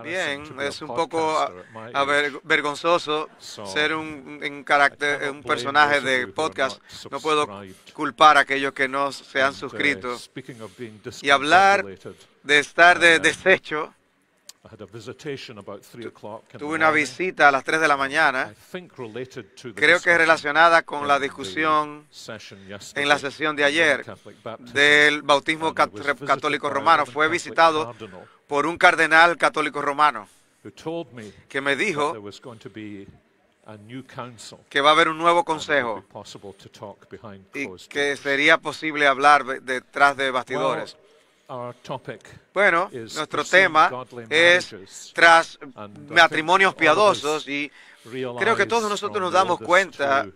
Bien, es un poco vergonzoso ser un personaje de podcast. No puedo culpar a aquellos que no se han suscrito. Y hablar de estar de deshecho. Tuve una visita a las 3 de la mañana. Creo que es relacionada con la discusión en la sesión de ayer del bautismo católico romano. Fue visitado por un cardenal católico romano que me dijo que va a haber un nuevo consejo y que sería posible hablar detrás de bastidores. Bueno, nuestro tema es tras matrimonios piadosos y creo que todos nosotros nos damos cuenta,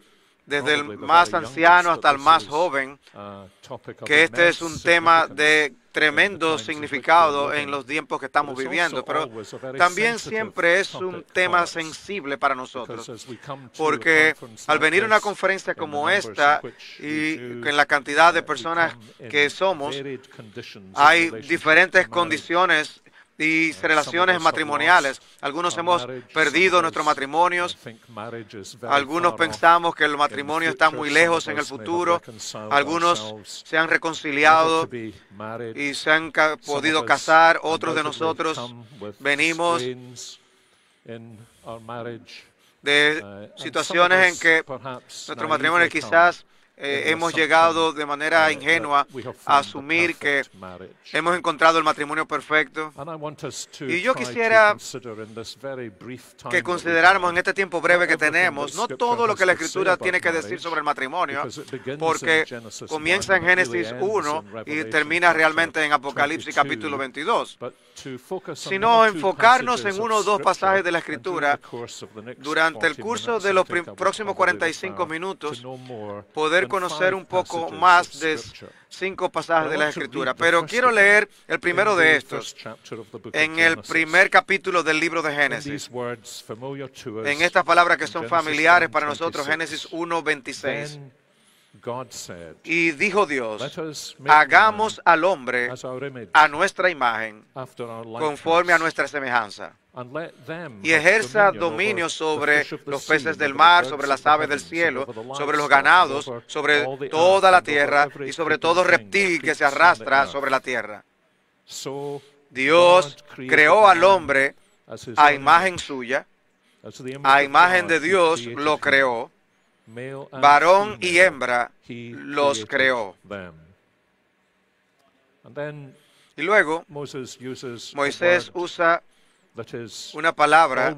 desde el más anciano hasta el más joven, que este es un tema de tremendo significado en los tiempos que estamos viviendo, pero también siempre es un tema sensible para nosotros, porque al venir a una conferencia como esta y en la cantidad de personas que somos, hay diferentes condiciones y relaciones matrimoniales. Algunos hemos perdido nuestros matrimonios, algunos pensamos que el matrimonio está muy lejos en el futuro, algunos se han reconciliado y se han podido casar, otros de nosotros venimos de situaciones en que nuestro matrimonio quizás hemos llegado de manera ingenua a asumir que hemos encontrado el matrimonio perfecto. Y yo quisiera que consideráramos en este tiempo breve que tenemos, no todo lo que la Escritura tiene que decir sobre el matrimonio, porque comienza en Génesis 1 y termina realmente en Apocalipsis capítulo 22, sino enfocarnos en uno o dos pasajes de la Escritura durante el curso de los próximos 45 minutos, poder conocer un poco más de 5 pasajes de la Escritura. Pero quiero leer el primero de estos, en el primer capítulo del libro de Génesis, en estas palabras que son familiares para nosotros, Génesis 1:26. Y dijo Dios, hagamos al hombre a nuestra imagen, conforme a nuestra semejanza, y ejerza dominio sobre los peces del mar, sobre las aves del cielo, sobre los ganados, sobre toda la tierra y sobre todo reptil que se arrastra sobre la tierra. Dios creó al hombre a imagen suya, a imagen de Dios lo creó. Varón y hembra los creó. Y luego Moisés usa una palabra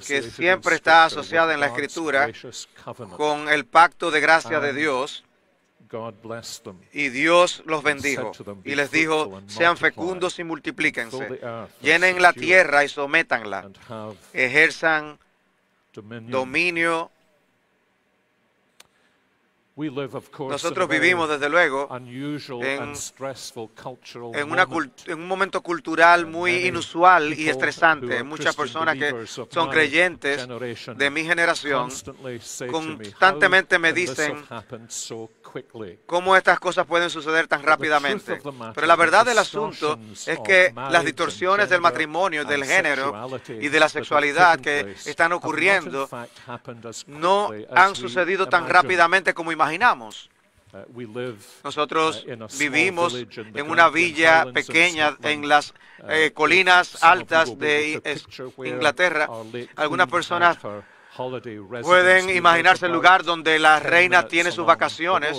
que siempre está asociada en la Escritura con el pacto de gracia de Dios. Y Dios los bendijo y les dijo, sean fecundos y multiplíquense, llenen la tierra y sométanla, ejerzan dominio. Nosotros vivimos, desde luego, en un momento cultural muy inusual y estresante. Muchas personas que son creyentes de mi generación constantemente me dicen cómo estas cosas pueden suceder tan rápidamente. Pero la verdad del asunto es que las distorsiones del matrimonio, del género y de la sexualidad que están ocurriendo no han sucedido tan rápidamente como imaginamos. Nosotros vivimos en una villa pequeña en las colinas altas de Inglaterra. Algunas personas pueden imaginarse el lugar donde la reina tiene sus vacaciones.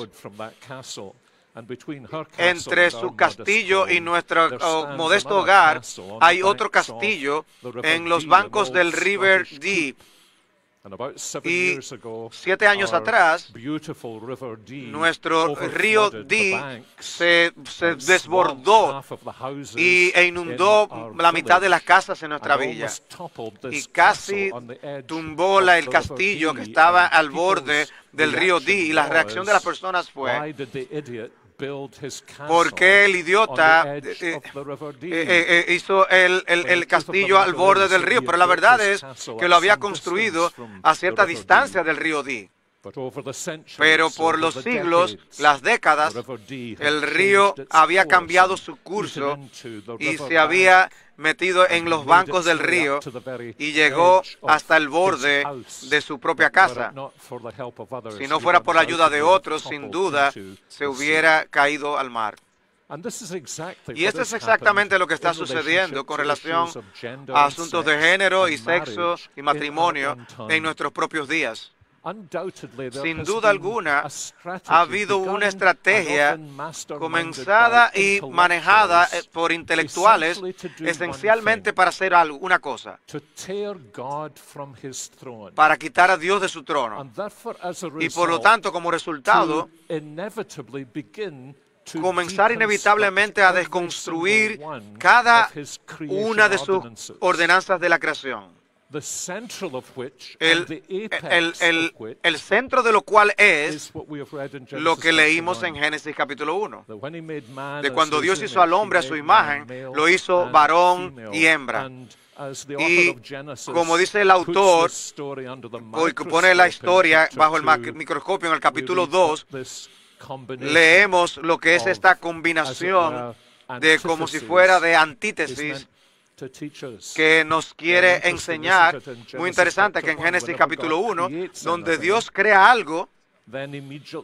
Entre su castillo y nuestro modesto hogar hay otro castillo en los bancos del River Dee. Y 7 años atrás, nuestro río Dee se desbordó e inundó la mitad de las casas en nuestra villa. Y casi tumbó el castillo que estaba al borde del río Dee. Y la reacción de las personas fue, ¿por qué el idiota hizo el castillo al borde del río? Pero la verdad es que lo había construido a cierta distancia del río Dee. Pero por los siglos, las décadas, el río había cambiado su curso y se había metido en los bancos del río y llegó hasta el borde de su propia casa. Si no fuera por la ayuda de otros, sin duda, se hubiera caído al mar. Y esto es exactamente lo que está sucediendo con relación a asuntos de género y sexo y matrimonio en nuestros propios días. Sin duda alguna, ha habido una estrategia comenzada y manejada por intelectuales esencialmente para hacer algo, una cosa, para quitar a Dios de su trono. Y por lo tanto, como resultado, comenzar inevitablemente a desconstruir cada una de sus ordenanzas de la creación. El centro de lo cual es lo que leímos en Génesis capítulo 1, de cuando Dios hizo al hombre a su imagen, lo hizo varón y hembra. Y como dice el autor, que pone la historia bajo el microscopio en el capítulo 2, leemos lo que es esta combinación de como si fuera de antítesis que nos quiere enseñar, muy interesante, que en Génesis capítulo 1, donde Dios crea algo,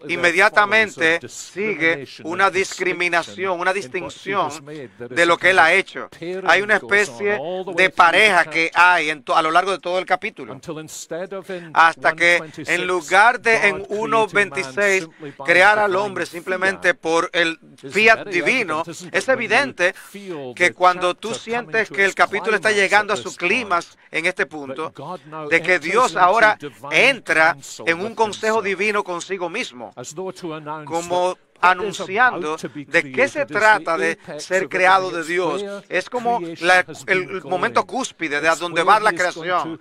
inmediatamente sigue una discriminación, una distinción de lo que Él ha hecho. Hay una especie de pareja que hay a lo largo de todo el capítulo, hasta que en lugar de en 1:26 crear al hombre simplemente por el fiat divino, es evidente que cuando tú sientes que el capítulo está llegando a su clímax en este punto, de que Dios ahora entra en un consejo divino consigo mismo, como anunciando de qué se trata de ser creado de Dios. Es como el momento cúspide de a donde va la creación.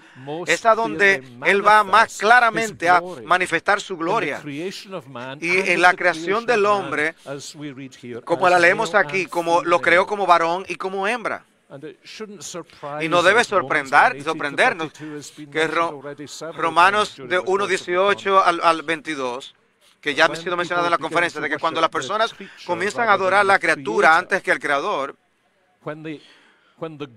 Es a donde Él va más claramente a manifestar su gloria. Y en la creación del hombre, como la leemos aquí, como lo creó como varón y como hembra. Y no debe sorprendernos que Romanos de 1:18 al 22, que ya ha sido mencionado en la conferencia, de que cuando las personas comienzan a adorar a la criatura antes que al Creador,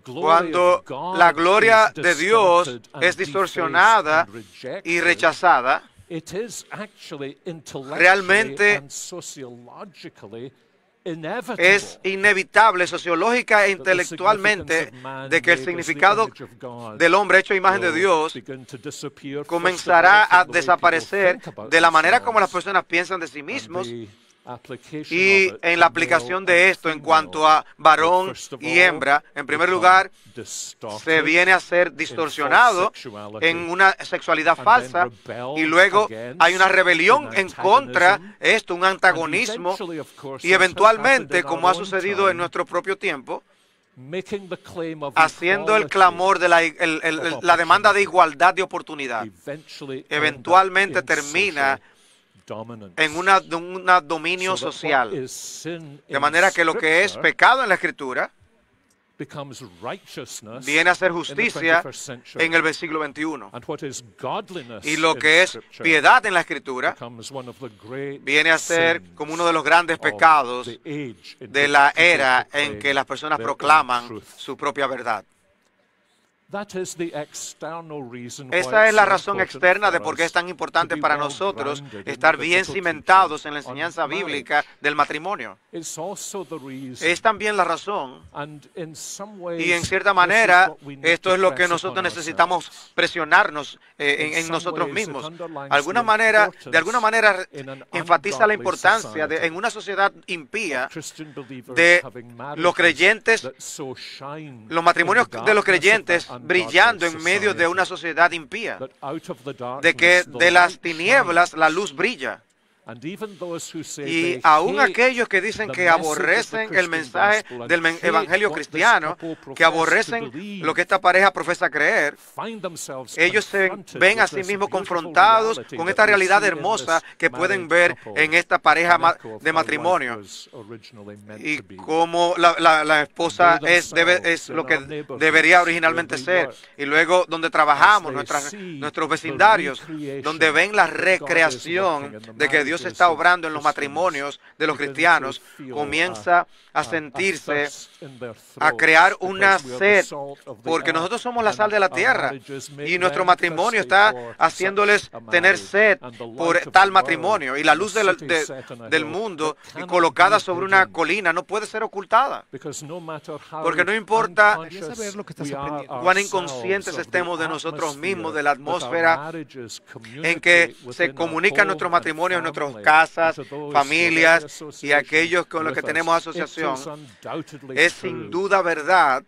cuando la gloria de Dios es distorsionada y rechazada, realmente es inevitable sociológica e intelectualmente de que el significado del hombre hecho a imagen de Dios comenzará a desaparecer de la manera como las personas piensan de sí mismos. Y en la aplicación de esto en cuanto a varón y hembra, en primer lugar, se viene a ser distorsionado en una sexualidad falsa, y luego hay una rebelión en contra de esto, un antagonismo, y eventualmente, como ha sucedido en nuestro propio tiempo, haciendo el clamor de la demanda de igualdad de oportunidad, eventualmente termina en un dominio social. De manera que lo que es pecado en la Escritura viene a ser justicia en el siglo XXI. Y lo que es piedad en la Escritura viene a ser como uno de los grandes pecados de la era en que las personas proclaman su propia verdad. Esa es la razón externa de por qué es tan importante para nosotros estar bien cimentados en la enseñanza bíblica del matrimonio. Es también la razón, y en cierta manera, esto es lo que nosotros necesitamos presionarnos en nosotros mismos. De alguna manera enfatiza la importancia en una sociedad impía de los creyentes, los matrimonios de los creyentes brillando en medio de una sociedad impía, de que de las tinieblas la luz brilla. Y aún aquellos que dicen que aborrecen el mensaje del evangelio cristiano, que aborrecen lo que esta pareja profesa creer, ellos se ven a sí mismos confrontados con esta realidad hermosa que pueden ver en esta pareja de matrimonio. Y como la esposa es lo que debería originalmente ser. Y luego donde trabajamos, nuestros vecindarios, donde ven la recreación de que Dios está obrando en los matrimonios de los cristianos, comienza a sentirse, a crear una sed, porque nosotros somos la sal de la tierra y nuestro matrimonio está haciéndoles tener sed por tal matrimonio, y la luz del mundo colocada sobre una colina no puede ser ocultada, porque no importa cuán inconscientes estemos de nosotros mismos, de la atmósfera en que se comunican nuestros matrimonios, nuestras casas, familias y aquellos con los que tenemos asociación. Es sin duda verdad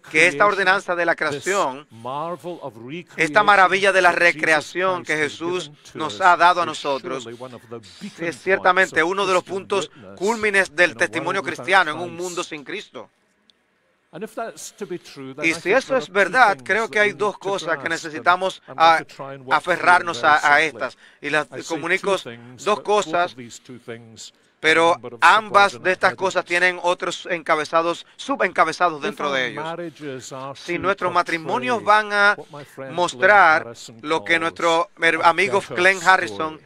que esta ordenanza de la creación, esta maravilla de la recreación que Jesús nos ha dado a nosotros, es ciertamente uno de los puntos cúlmines del testimonio cristiano en un mundo sin Cristo. Y si eso es verdad, creo que hay dos cosas que necesitamos aferrarnos a estas. Y las comunico dos cosas, pero ambas de estas cosas tienen otros subencabezados dentro de ellos. Si nuestros matrimonios van a mostrar lo que nuestro amigo Glenn Harrison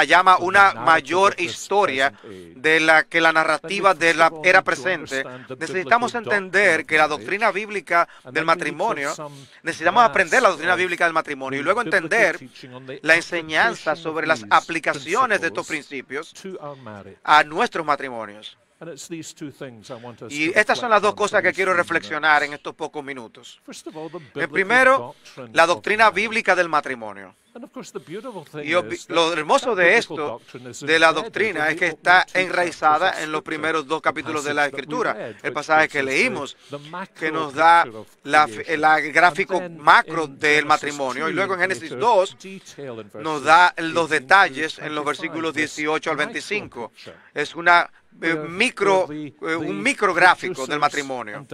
llama una mayor historia de la narrativa de la era presente, necesitamos entender que la doctrina bíblica del matrimonio, necesitamos aprender la doctrina bíblica del matrimonio y luego entender la enseñanza sobre las aplicaciones de estos principios a nuestros matrimonios. Y estas son las dos cosas que quiero reflexionar en estos pocos minutos. Primero, la doctrina bíblica del matrimonio. Y lo hermoso de esto, de la doctrina, es que está enraizada en los primeros dos capítulos de la Escritura. El pasaje que leímos, que nos da el gráfico macro del matrimonio. Y luego en Génesis 2 nos da los detalles en los versículos 18 al 25. Es un micrográfico del matrimonio.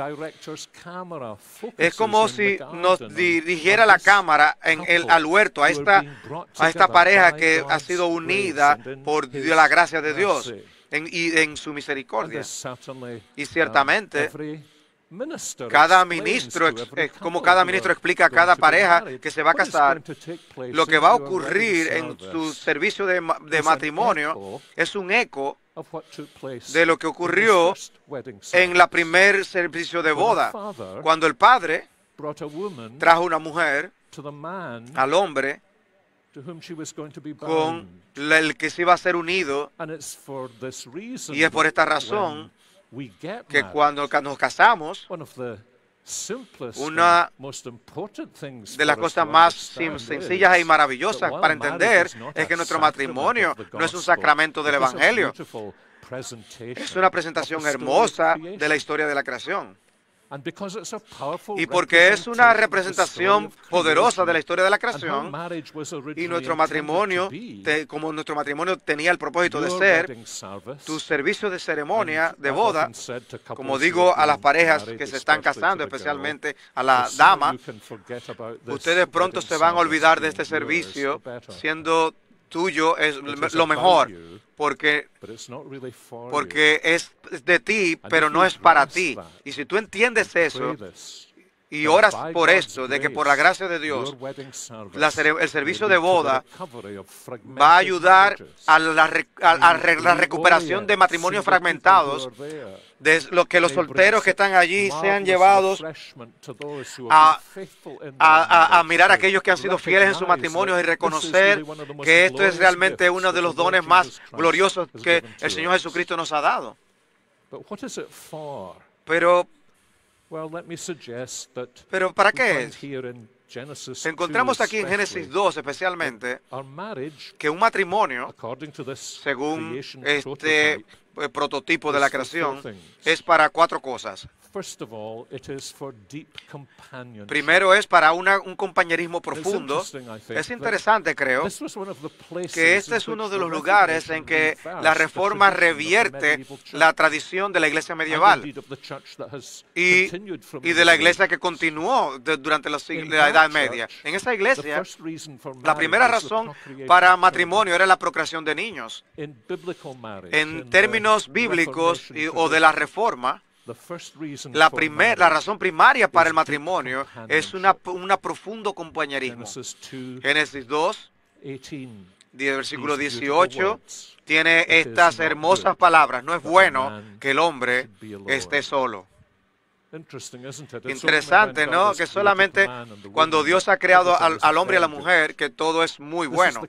Es como si nos dirigiera la cámara al huerto, a esta pareja que ha sido unida por la gracia de Dios y en su misericordia. Y ciertamente, cada ministro explica a cada pareja que se va a casar, lo que va a ocurrir en su servicio de matrimonio es un eco de lo que ocurrió en la primer servicio de boda, cuando el padre trajo una mujer al hombre con el que se iba a ser unido, y es por esta razón que cuando nos casamos, una de las cosas más sencillas y maravillosas para entender es que nuestro matrimonio no es un sacramento del Evangelio, es una presentación hermosa de la historia de la creación. Y porque es una representación poderosa de la historia de la creación, y nuestro matrimonio, como nuestro matrimonio tenía el propósito de ser, tu servicio de ceremonia de boda, como digo a las parejas que se están casando, especialmente a la dama, ustedes pronto se van a olvidar de este servicio, siendo tuyo es lo mejor, porque es de ti, pero no es para ti. Y si tú entiendes eso y oras por esto, de que por la gracia de Dios, el servicio de boda va a ayudar a la recuperación de matrimonios fragmentados, de lo que los solteros que están allí sean llevados a mirar a aquellos que han sido fieles en su matrimonio y reconocer que esto es realmente uno de los dones más gloriosos que el Señor Jesucristo nos ha dado. Pero ¿para qué es? Encontramos aquí en Génesis 2 especialmente que un matrimonio, según este prototipo de la creación, es para cuatro cosas. Primero es para un compañerismo profundo. Es interesante, creo, que este es uno de los lugares en que la Reforma revierte la tradición de la iglesia medieval y de la iglesia que continuó durante la Edad Media. En esa iglesia, la primera razón para matrimonio era la procreación de niños. En términos bíblicos o de la Reforma, la razón primaria para el matrimonio es un profundo compañerismo. Génesis 2, versículo 18, tiene estas hermosas palabras: no es bueno que el hombre esté solo. Interesante, ¿no? Que solamente cuando Dios ha creado al hombre y a la mujer, que todo es muy bueno.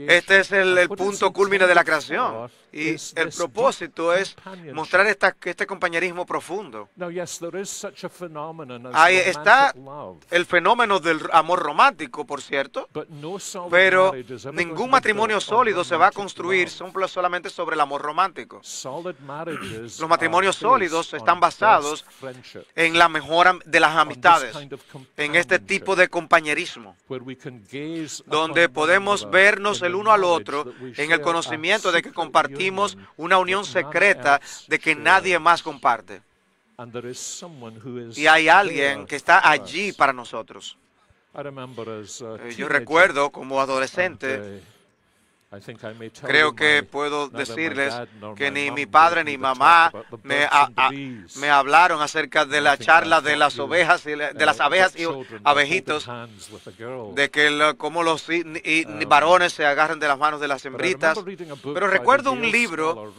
Este es el punto culmine de la creación. Y el propósito es mostrar este compañerismo profundo. Ahí está el fenómeno del amor romántico, por cierto, pero ningún matrimonio sólido se va a construir solamente sobre el amor romántico. Los matrimonios sólidos están basados en la mejora de las amistades, en este tipo de compañerismo, donde podemos vernos el uno al otro en el conocimiento de que compartimos una unión secreta de que nadie más comparte. Y hay alguien que está allí para nosotros. Yo recuerdo como adolescente, creo que puedo decirles que ni mi padre ni mamá me hablaron acerca de la charla de las ovejas, de las abejas y abejitos, de que cómo los varones se agarran de las manos de las hembritas. Pero recuerdo un libro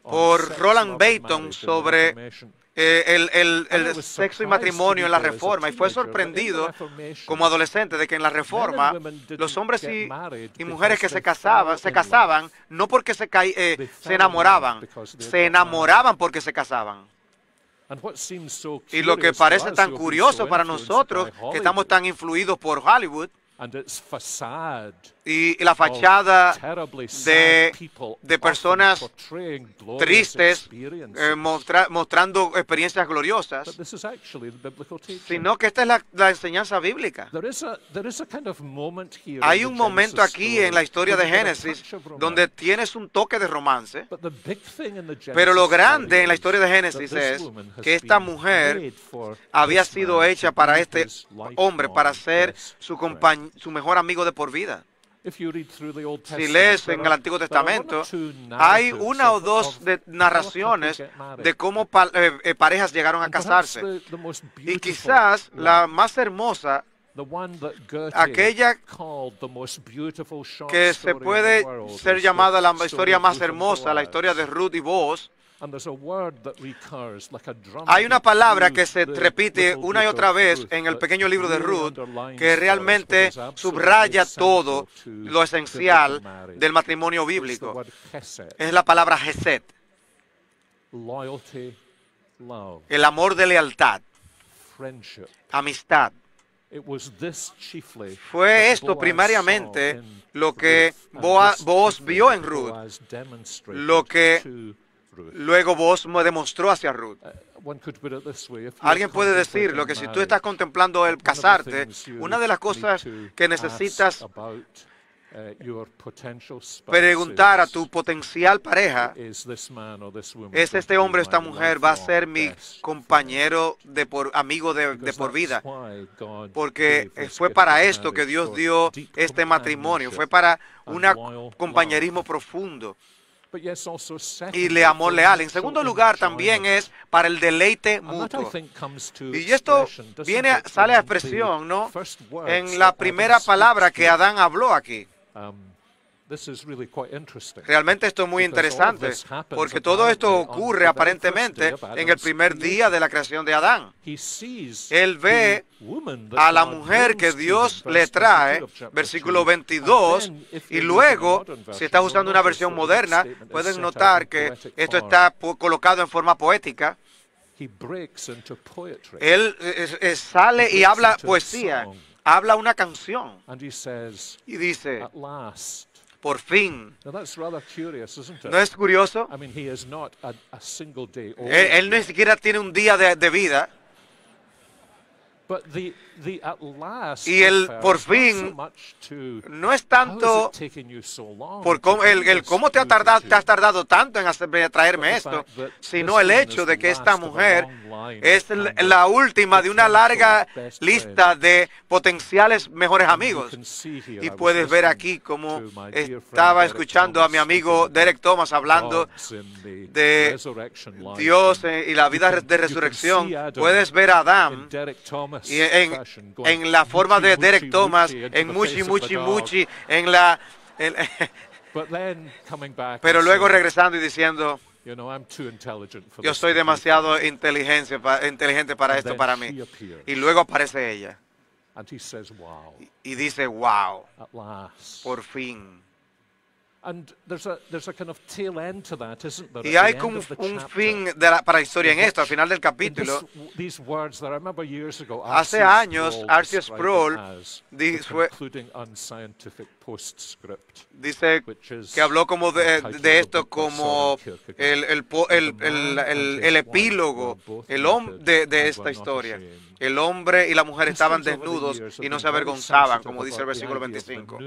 por Roland Bainton sobre el sexo y matrimonio en la Reforma, y fue sorprendido como adolescente de que en la Reforma los hombres y mujeres que se casaban no porque se enamoraban, se enamoraban porque se casaban. Y lo que parece tan curioso para nosotros, que estamos tan influidos por Hollywood, y la fachada de personas tristes mostrando experiencias gloriosas, sino que esta es la enseñanza bíblica. Hay un momento aquí en la historia de Génesis donde tienes un toque de romance, pero lo grande en la historia de Génesis es que esta mujer había sido hecha para este hombre, para ser su mejor amigo de por vida. Si lees en el Antiguo Testamento, hay una o dos narraciones de cómo parejas llegaron a casarse. Y quizás la más hermosa, aquella que se puede ser llamada la historia más hermosa, la historia de Ruth y Boaz. Hay una palabra que se repite una y otra vez en el pequeño libro de Ruth que realmente subraya todo lo esencial del matrimonio bíblico. Es la palabra Hesed. El amor de lealtad, amistad. Fue esto primariamente lo que Boaz vio en Ruth, lo que luego Boaz demostró hacia Ruth. Alguien puede decir lo que si tú estás contemplando el casarte, una de las cosas que necesitas preguntar a tu potencial pareja es: este hombre o esta mujer va a ser mi compañero amigo de por vida, porque fue para esto que Dios dio este matrimonio, fue para un compañerismo profundo y le amor leal. En segundo lugar, también es para el deleite mutuo. Y esto sale a expresión, ¿no?, en la primera palabra que Adán habló aquí. Realmente esto es muy interesante, porque todo esto ocurre aparentemente en el primer día de la creación de Adán. Él ve a la mujer que Dios le trae, versículo 22, y luego, si estás usando una versión moderna, pueden notar que esto está colocado en forma poética. Él sale y habla poesía, habla una canción, y dice: Por fin. Now that's rather curious, isn't it? ¿No es curioso? I mean, he is not a single day old. Él ni siquiera tiene un día de vida. But the at last Y el por refers not so fin much to no es how tanto has it taken you so long por to cómo, do el this cómo te has tardado tanto en traerme esto, sino el hecho de que esta mujer es la última de una larga lista de potenciales mejores amigos. Y puedes ver aquí cómo estaba escuchando a mi amigo Derek Thomas hablando de Dios y la vida de resurrección. Puedes ver a Adán y en la forma de Derek Thomas, en Muchi, en la... pero luego regresando y diciendo, yo soy demasiado inteligente para esto para mí. Y luego aparece ella. Y dice, wow, por fin. Y hay como un fin para la historia en esto, al final del capítulo. Hace años, R.C. Sproul dice que habló como de esto como el epílogo de esta historia. El hombre y la mujer estaban desnudos y no se avergonzaban, como dice el versículo 25.